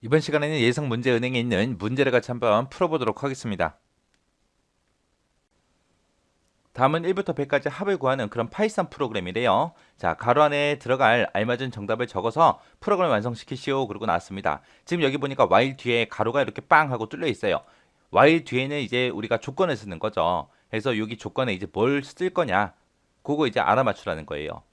이번 시간에는 예상 문제 은행에 있는 문제를 같이 한번 풀어보도록 하겠습니다. 다음은 1부터 100까지 합을 구하는 그런 파이썬 프로그램이래요. 자, 가로 안에 들어갈 알맞은 정답을 적어서 프로그램 완성시키시오. 그러고 나왔습니다. 지금 여기 보니까 while 뒤에 가로가 이렇게 빵 하고 뚫려 있어요. while 뒤에는 이제 우리가 조건을 쓰는 거죠. 그래서 여기 조건에 이제 뭘 쓸 거냐, 그거 이제 알아맞추라는 거예요.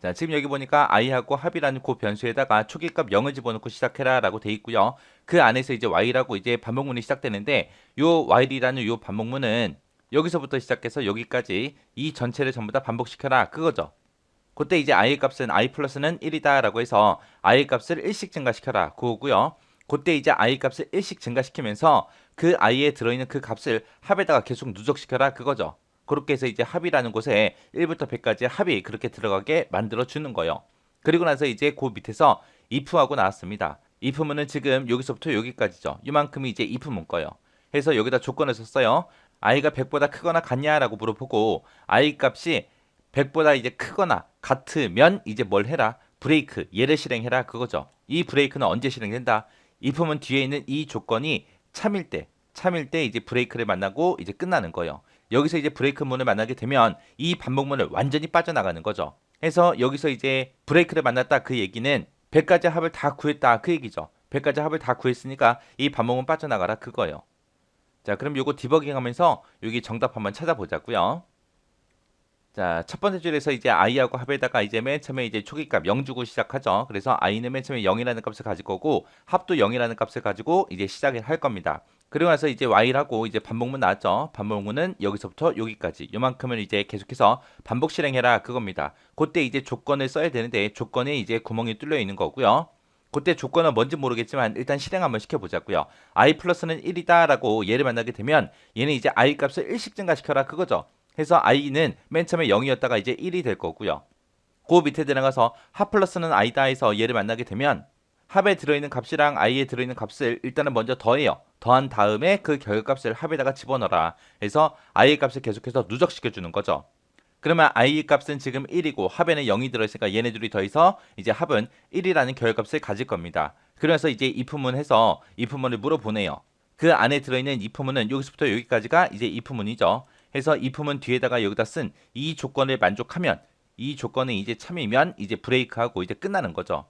자, 지금 여기 보니까 i하고 합이라는 그 변수에다가 초기값 0을 집어넣고 시작해라 라고 돼 있고요. 그 안에서 이제 y라고 이제 반복문이 시작되는데 요 while이라는 요 반복문은 여기서부터 시작해서 여기까지 이 전체를 전부 다 반복시켜라 그거죠. 그때 이제 i의 값은 i 플러스는 1이다 라고 해서 i의 값을 1씩 증가시켜라 그거고요. 그때 이제 i 값을 1씩 증가시키면서 그 i에 들어있는 그 값을 합에다가 계속 누적시켜라 그거죠. 그렇게 해서 이제 합이라는 곳에 1부터 100까지 합이 그렇게 들어가게 만들어 주는 거예요. 그리고 나서 이제 그 밑에서 if하고 나왔습니다. if문은 지금 여기서부터 여기까지죠. 이만큼이 이제 if 문거예요. 해서 여기다 조건을 썼어요. i가 100보다 크거나 같냐라고 물어보고 i 값이 100보다 이제 크거나 같으면 이제 뭘 해라? 브레이크, 얘를 실행해라 그거죠. 이 브레이크는 언제 실행된다? if문 뒤에 있는 이 조건이 참일 때 이제 브레이크를 만나고 이제 끝나는 거예요. 여기서 이제 브레이크 문을 만나게 되면 이 반복문을 완전히 빠져나가는 거죠. 해서 여기서 이제 브레이크를 만났다 그 얘기는 100가지 합을 다 구했다 그 얘기죠. 100가지 합을 다 구했으니까 이 반복문 빠져나가라 그거예요. 자, 그럼 요거 디버깅 하면서 여기 정답 한번 찾아보자고요. 자, 첫 번째 줄에서 이제 i하고 합에다가 이제 맨 처음에 이제 초기값 0 주고 시작하죠. 그래서 i는 맨 처음에 0이라는 값을 가질 거고 합도 0이라는 값을 가지고 이제 시작을 할 겁니다. 그리고 나서 이제 while하고 이제 반복문 나왔죠. 반복문은 여기서부터 여기까지 요만큼을 이제 계속해서 반복 실행해라 그겁니다. 그때 이제 조건을 써야 되는데 조건에 이제 구멍이 뚫려 있는 거고요. 그때 조건은 뭔지 모르겠지만 일단 실행 한번 시켜보자고요. i 플러스는 1이다 라고 얘를 만나게 되면 얘는 이제 i 값을 1씩 증가시켜라 그거죠. 해서 i는 맨 처음에 0이었다가 이제 1이 될 거고요. 그 밑에 들어가서 합 플러스는 i다 해서 얘를 만나게 되면 합에 들어있는 값이랑 i에 들어있는 값을 일단은 먼저 더해요. 더한 다음에 그 결과값을 합에다가 집어넣어라. 해서 i의 값을 계속해서 누적시켜 주는 거죠. 그러면 i의 값은 지금 1이고 합에는 0이 들어있으니까 얘네 둘이 더해서 이제 합은 1이라는 결과값을 가질 겁니다. 그래서 이제 if문 해서 if문을 물어보네요. 그 안에 들어있는 if문은 여기서부터 여기까지가 이제 if문이죠. 해서 if문 뒤에다가 여기다 쓴 이 조건을 만족하면 이 조건이 이제 참이면 이제 브레이크하고 이제 끝나는 거죠.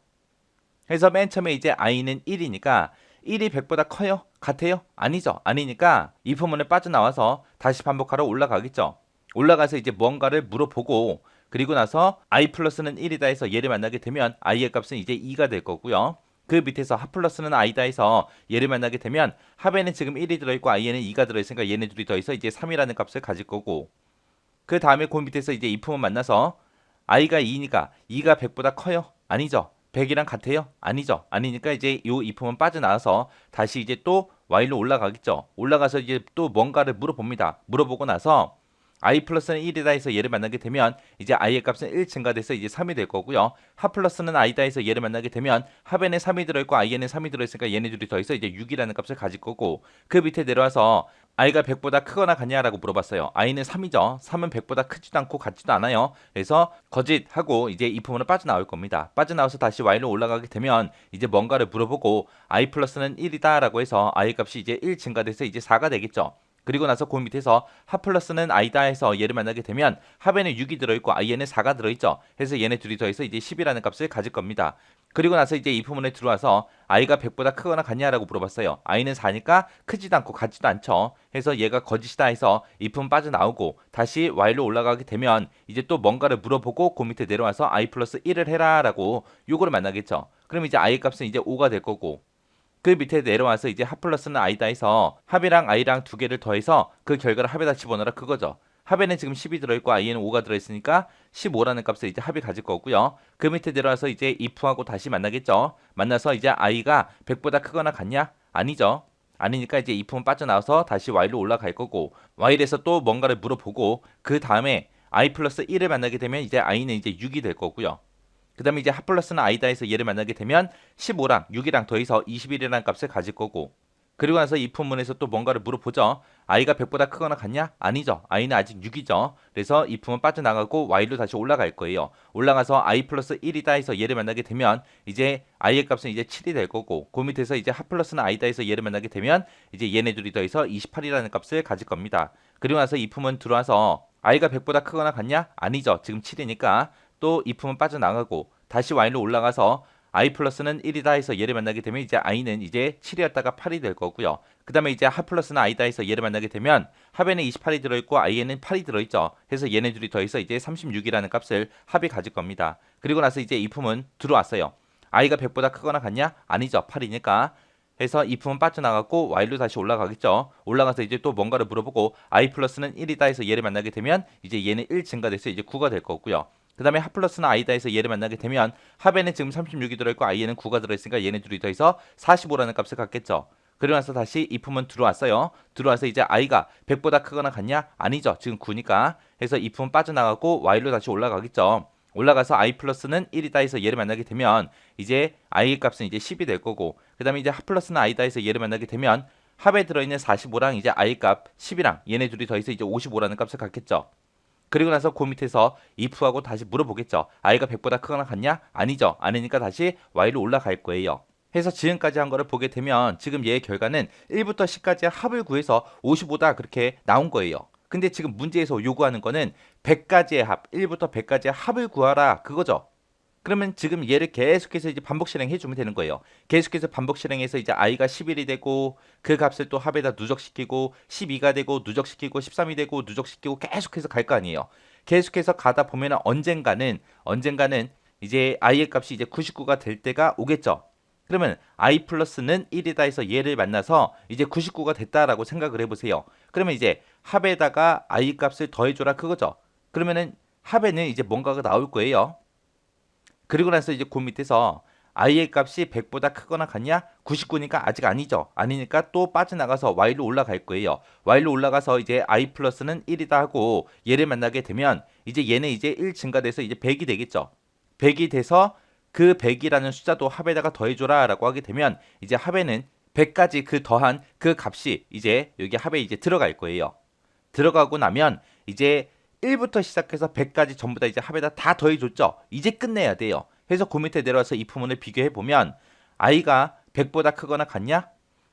해서 맨 처음에 이제 i는 1이니까 1이 100보다 커요? 같아요? 아니죠. 아니니까 if문을 빠져나와서 다시 반복하러 올라가겠죠. 올라가서 이제 뭔가를 물어보고 그리고 나서 i 플러스는 1이다 해서 얘를 만나게 되면 i의 값은 이제 2가 될 거고요. 그 밑에서 합 플러스는 i다 해서 얘를 만나게 되면 합에는 지금 1이 들어있고 i에는 2가 들어있으니까 얘네 둘이 더해서 이제 3이라는 값을 가질 거고 그 다음에 그 밑에서 이제 if문 만나서 i가 2니까 2가 100보다 커요? 아니죠. 100이랑 같아요? 아니죠. 아니니까 이제 요 if문 빠져나와서 다시 이제 또 while로 올라가겠죠. 올라가서 이제 또 뭔가를 물어봅니다. 물어보고 나서 i 플러스는 1이다 해서 얘를 만나게 되면 이제 i의 값은 1 증가돼서 이제 3이 될 거고요. 합 플러스는 i다 해서 얘를 만나게 되면 합에는 3이 들어있고 i에는 3이 들어있으니까 얘네 둘이 더해서 이제 6이라는 값을 가질 거고 그 밑에 내려와서 i가 100보다 크거나 같냐라고 물어봤어요. i는 3이죠. 3은 100보다 크지도 않고 같지도 않아요. 그래서 거짓하고 이제 이 부분은 빠져나올 겁니다. 빠져나와서 다시 y로 올라가게 되면 이제 뭔가를 물어보고 i 플러스는 1이다라고 해서 i 값이 이제 1 증가돼서 이제 4가 되겠죠. 그리고 나서 그 밑에서 합 플러스는 i다 해서 얘를 만나게 되면 합에는 6이 들어있고 i에는 4가 들어있죠. 해서 얘네 둘이 더해서 이제 10이라는 값을 가질 겁니다. 그리고 나서 이제 이 부분에 들어와서 i가 100보다 크거나 같냐라고 물어봤어요. i는 4니까 크지도 않고 같지도 않죠. 해서 얘가 거짓이다 해서 이 부분 빠져나오고 다시 y로 올라가게 되면 이제 또 뭔가를 물어보고 그 밑에 내려와서 i 플러스 1을 해라 라고 요거를 만나겠죠. 그럼 이제 i 값은 이제 5가 될 거고 그 밑에 내려와서 이제 합 플러스는 i다 해서 합이랑 i랑 두 개를 더해서 그 결과를 합에다 집어넣어라 그거죠. 합에는 지금 10이 들어있고 i에는 5가 들어있으니까 15라는 값을 이제 합이 가질 거고요. 그 밑에 내려와서 이제 if하고 다시 만나겠죠. 만나서 이제 i가 100보다 크거나 같냐? 아니죠. 아니니까 이제 if는 빠져나와서 다시 y로 올라갈 거고 y에서 또 뭔가를 물어보고 그 다음에 i 플러스 1을 만나게 되면 이제 i는 이제 6이 될 거고요. 그 다음에 이제 합 플러스는 i다 해서 얘를 만나게 되면 15랑 6이랑 더해서 21이라는 값을 가질 거고 그리고 나서 if문에서 또 뭔가를 물어보죠. i가 100보다 크거나 같냐? 아니죠. i는 아직 6이죠. 그래서 if문 빠져나가고 while로 다시 올라갈 거예요. 올라가서 i 플러스 1이다 해서 얘를 만나게 되면 이제 i의 값은 이제 7이 될 거고 그 밑에서 이제 합 플러스는 i다 해서 얘를 만나게 되면 이제 얘네 둘이 더해서 28이라는 값을 가질 겁니다. 그리고 나서 if문 들어와서 i가 100보다 크거나 같냐? 아니죠. 지금 7이니까 또 if문 빠져나가고 다시 while로 올라가서 i 플러스는 1이다 해서 얘를 만나게 되면 이제 i는 이제 7이었다가 8이 될 거고요. 그 다음에 이제 합 플러스는 i다 해서 얘를 만나게 되면 합에는 28이 들어있고 i에는 8이 들어있죠. 해서 얘네 둘이 더해서 이제 36이라는 값을 합이 가질 겁니다. 그리고 나서 이제 if문 들어왔어요. i가 100보다 크거나 같냐? 아니죠. 8이니까. 해서 if문 빠져나갔고 while로 다시 올라가겠죠. 올라가서 이제 또 뭔가를 물어보고 i 플러스는 1이다 해서 얘를 만나게 되면 이제 얘는 1 증가돼서 이제 9가 될 거고요. 그 다음에 합 플러스는 i다 해서 얘를 만나게 되면 합에는 지금 36이 들어있고 i에는 9가 들어있으니까 얘네 둘이 더해서 45라는 값을 갖겠죠. 그러고 나서 다시 if문 들어왔어요. 들어와서 이제 i가 100보다 크거나 같냐? 아니죠. 지금 9니까. 해서 if문 빠져나가고 while로 다시 올라가겠죠. 올라가서 i 플러스는 1이다 해서 얘를 만나게 되면 이제 i의 값은 이제 10이 될 거고 그 다음에 이제 합 플러스는 i다 해서 얘를 만나게 되면 합에 들어있는 45랑 이제 i 값 10이랑 얘네 둘이 더해서 이제 55라는 값을 갖겠죠. 그리고 나서 그 밑에서 if하고 다시 물어보겠죠. i가 100보다 크거나 같냐? 아니죠. 아니니까 다시 while로 올라갈 거예요. 해서 지금까지 한 거를 보게 되면 지금 얘의 결과는 1부터 10까지의 합을 구해서 55다 그렇게 나온 거예요. 근데 지금 문제에서 요구하는 거는 100가지의 합, 1부터 100가지의 합을 구하라 그거죠. 그러면 지금 얘를 계속해서 이제 반복 실행해 주면 되는 거예요. 계속해서 반복 실행해서 이제 i가 11이 되고 그 값을 또 합에다 누적시키고 12가 되고 누적시키고 13이 되고 누적시키고 계속해서 갈 거 아니에요. 계속해서 가다 보면 언젠가는 이제 i의 값이 이제 99가 될 때가 오겠죠. 그러면 i 플러스는 1이다 해서 얘를 만나서 이제 99가 됐다라고 생각을 해보세요. 그러면 이제 합에다가 i 값을 더해줘라 그거죠. 그러면은 합에는 이제 뭔가가 나올 거예요. 그리고 나서 이제 그 밑에서 i의 값이 100보다 크거나 같냐? 99니까 아직 아니죠. 아니니까 또 빠져나가서 while로 올라갈 거예요. while로 올라가서 이제 i 플러스는 1이다 하고 얘를 만나게 되면 이제 얘는 이제 1 증가돼서 이제 100이 되겠죠. 100이 돼서 그 100이라는 숫자도 합에다가 더해줘라 라고 하게 되면 이제 합에는 100까지 그 더한 그 값이 이제 여기 합에 이제 들어갈 거예요. 들어가고 나면 이제 1부터 시작해서 100까지 전부 다 이제 합에다 다 더해줬죠. 이제 끝내야 돼요. 해서 그 밑에 내려와서 이 부분을 비교해 보면 i가 100보다 크거나 같냐?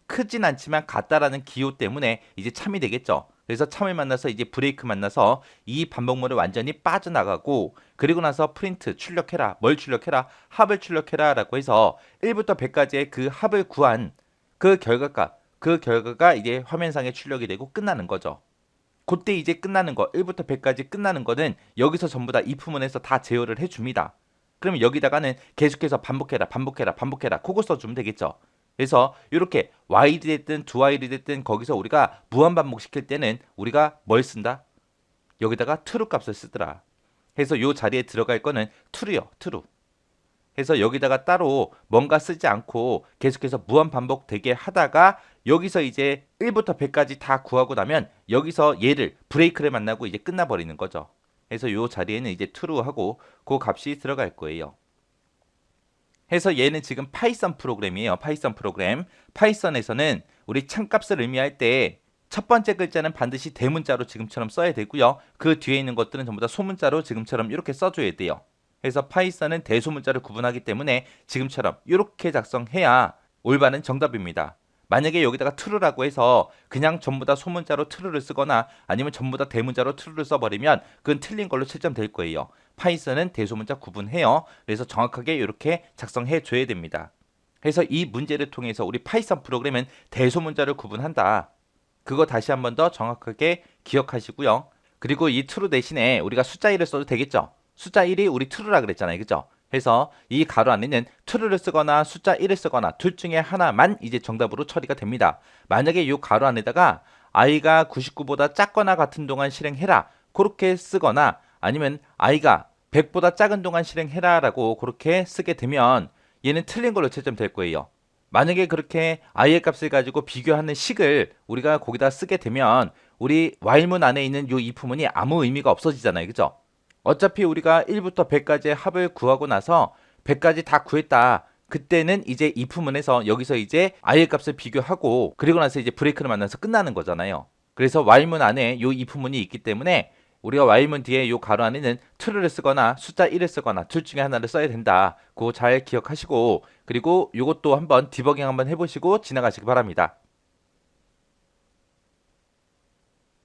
크진 않지만 같다라는 기호 때문에 이제 참이 되겠죠. 그래서 참을 만나서 이제 브레이크 만나서 이 반복문을 완전히 빠져나가고 그리고 나서 프린트 출력해라. 뭘 출력해라? 합을 출력해라 라고 해서 1부터 100까지의 그 합을 구한 그 결과가 이제 화면상에 출력이 되고 끝나는 거죠. 그때 이제 끝나는 거 1부터 100까지 끝나는 거는 여기서 전부 다 if문에서 다 제어를 해줍니다. 그러면 여기다가는 계속해서 반복해라 그거 써주면 되겠죠. 그래서 이렇게 while이 됐든 do while이 됐든 거기서 우리가 무한 반복시킬 때는 우리가 뭘 쓴다? 여기다가 true 값을 쓰더라. 해서 요 자리에 들어갈 거는 true요. true. 해서 여기다가 따로 뭔가 쓰지 않고 계속해서 무한 반복되게 하다가 여기서 이제 1부터 100까지 다 구하고 나면 여기서 얘를 브레이크를 만나고 이제 끝나버리는 거죠. 그래서 요 자리에는 이제 true 하고 그 값이 들어갈 거예요. 해서 얘는 지금 파이썬 프로그램이에요. 파이썬 프로그램. 파이썬에서는 우리 참값을 의미할 때 첫 번째 글자는 반드시 대문자로 지금처럼 써야 되고요. 그 뒤에 있는 것들은 전부 다 소문자로 지금처럼 이렇게 써줘야 돼요. 그래서 파이썬은 대소문자를 구분하기 때문에 지금처럼 이렇게 작성해야 올바른 정답입니다. 만약에 여기다가 true라고 해서 그냥 전부 다 소문자로 true를 쓰거나 아니면 전부 다 대문자로 true를 써버리면 그건 틀린 걸로 채점될 거예요. 파이썬은 대소문자 구분해요. 그래서 정확하게 이렇게 작성해 줘야 됩니다. 그래서 이 문제를 통해서 우리 파이썬 프로그램은 대소문자를 구분한다. 그거 다시 한 번 더 정확하게 기억하시고요. 그리고 이 true 대신에 우리가 숫자 1을 써도 되겠죠. 숫자 1이 우리 true라 그랬잖아요. 그죠? 해서 이 가로 안에는 true를 쓰거나 숫자 1을 쓰거나 둘 중에 하나만 이제 정답으로 처리가 됩니다. 만약에 이 가로 안에다가 i가 99보다 작거나 같은 동안 실행해라. 그렇게 쓰거나 아니면 i가 100보다 작은 동안 실행해라 라고 그렇게 쓰게 되면 얘는 틀린 걸로 채점될 거예요. 만약에 그렇게 i의 값을 가지고 비교하는 식을 우리가 거기다 쓰게 되면 우리 while문 안에 있는 이 if문이 아무 의미가 없어지잖아요. 그죠? 어차피 우리가 1부터 100까지의 합을 구하고 나서 100까지 다 구했다. 그때는 이제 if문에서 여기서 이제 i의 값을 비교하고 그리고 나서 이제 브레이크를 만나서 끝나는 거잖아요. 그래서 while문 안에 요 if문이 있기 때문에 우리가 while문 뒤에 요 가로 안에는 true를 쓰거나 숫자 1을 쓰거나 둘 중에 하나를 써야 된다. 그거 잘 기억하시고 그리고 요것도 한번 디버깅 한번 해보시고 지나가시기 바랍니다.